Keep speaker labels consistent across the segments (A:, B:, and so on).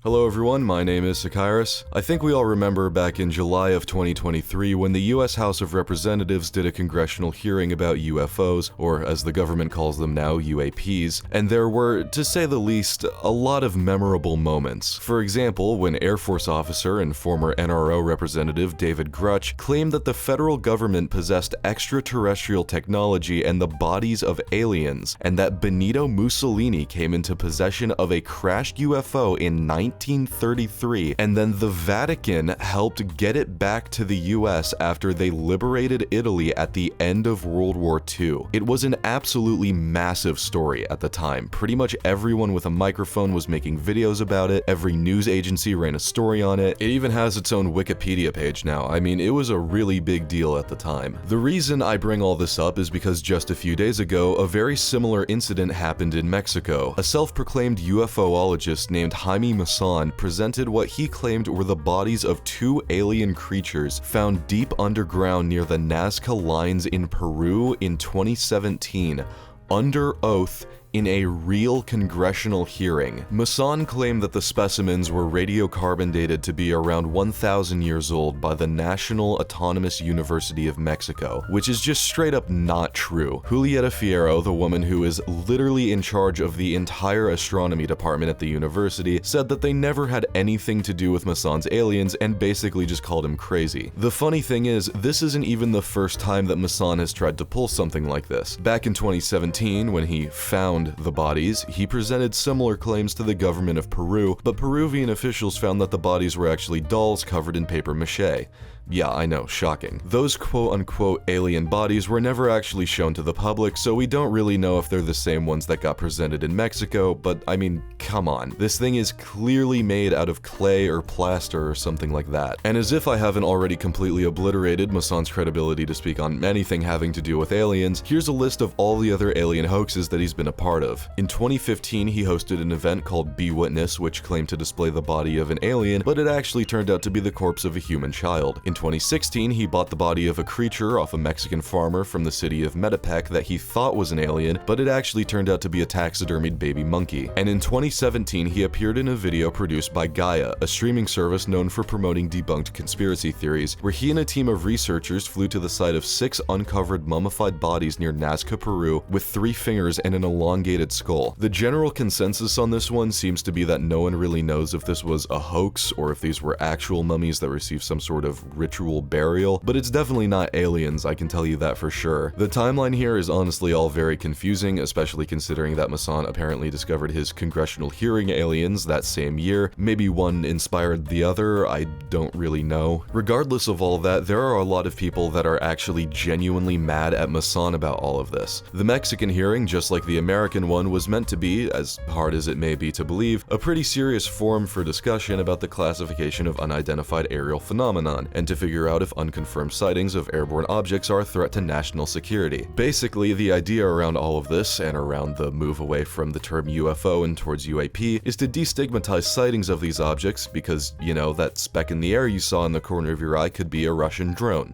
A: Hello everyone, my name is Sakairis. I think we all remember back in July of 2023 when the US House of Representatives did a congressional hearing about UFOs, or as the government calls them now, UAPs, and there were, to say the least, a lot of memorable moments. For example, when Air Force officer and former NRO representative David Grutch claimed that the federal government possessed extraterrestrial technology and the bodies of aliens, and that Benito Mussolini came into possession of a crashed UFO in 1933, and then the Vatican helped get it back to the US after they liberated Italy at the end of World War II. It was an absolutely massive story at the time. Pretty much everyone with a microphone was making videos about it, every news agency ran a story on it, it even has its own Wikipedia page now. I mean, it was a really big deal at the time. The reason I bring all this up is because just a few days ago, a very similar incident happened in Mexico. A self-proclaimed UFOologist named Jaime Maussan presented what he claimed were the bodies of two alien creatures found deep underground near the Nazca lines in Peru in 2017, under oath, in a real congressional hearing. Maussan claimed that the specimens were radiocarbon dated to be around 1,000 years old by the National Autonomous University of Mexico, which is just straight up not true. Julieta Fierro, the woman who is literally in charge of the entire astronomy department at the university, said that they never had anything to do with Maussan's aliens and basically just called him crazy. The funny thing is, this isn't even the first time that Maussan has tried to pull something like this. Back in 2017, when he found the bodies, he presented similar claims to the government of Peru, but Peruvian officials found that the bodies were actually dolls covered in paper mache. Yeah, I know, shocking. Those quote-unquote alien bodies were never actually shown to the public, so we don't really know if they're the same ones that got presented in Mexico, but I mean, come on. This thing is clearly made out of clay or plaster or something like that. And as if I haven't already completely obliterated Maussan's credibility to speak on anything having to do with aliens, here's a list of all the other alien hoaxes that he's been a part of. In 2015, he hosted an event called Be Witness, which claimed to display the body of an alien, but it actually turned out to be the corpse of a human child. In 2016, he bought the body of a creature off a Mexican farmer from the city of Metepec that he thought was an alien, but it actually turned out to be a taxidermied baby monkey. And in 2017, he appeared in a video produced by Gaia, a streaming service known for promoting debunked conspiracy theories, where he and a team of researchers flew to the site of 6 uncovered mummified bodies near Nazca, Peru, with 3 fingers and an elongated skull. The general consensus on this one seems to be that no one really knows if this was a hoax or if these were actual mummies that received some sort of ritual burial, but it's definitely not aliens, I can tell you that for sure. The timeline here is honestly all very confusing, especially considering that Maussan apparently discovered his congressional hearing aliens that same year. Maybe one inspired the other, I don't really know. Regardless of all that, there are a lot of people that are actually genuinely mad at Maussan about all of this. The Mexican hearing, just like the American one, was meant to be, as hard as it may be to believe, a pretty serious forum for discussion about the classification of unidentified aerial phenomenon, and to figure out if unconfirmed sightings of airborne objects are a threat to national security. Basically, the idea around all of this, and around the move away from the term UFO and towards UAP, is to destigmatize sightings of these objects because, you know, that speck in the air you saw in the corner of your eye could be a Russian drone.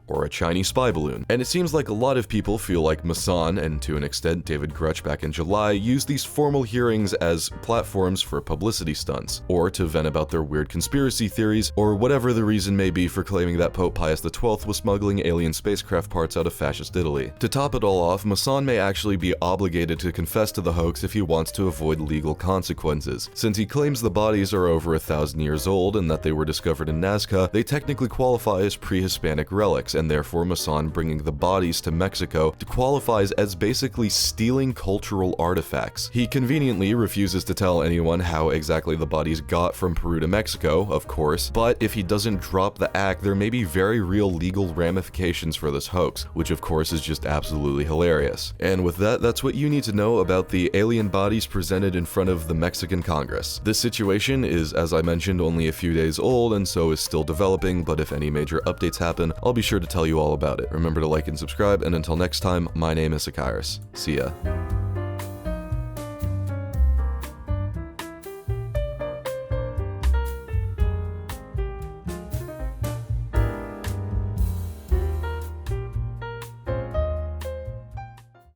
A: Or a Chinese spy balloon. And it seems like a lot of people feel like Maussan, and to an extent David Grutch back in July, used these formal hearings as platforms for publicity stunts, or to vent about their weird conspiracy theories, or whatever the reason may be for claiming that Pope Pius XII was smuggling alien spacecraft parts out of fascist Italy. To top it all off, Maussan may actually be obligated to confess to the hoax if he wants to avoid legal consequences. Since he claims the bodies are over 1,000 years old and that they were discovered in Nazca, they technically qualify as pre-Hispanic relics, and therefore Maussan bringing the bodies to Mexico qualifies as basically stealing cultural artifacts. He conveniently refuses to tell anyone how exactly the bodies got from Peru to Mexico, of course, but if he doesn't drop the act, there may be very real legal ramifications for this hoax, which of course is just absolutely hilarious. And with that, that's what you need to know about the alien bodies presented in front of the Mexican Congress. This situation is, as I mentioned, only a few days old and so is still developing, but if any major updates happen, I'll be sure to tell you all about it. Remember to like and subscribe, and until next time, my name is Sakairis. See ya.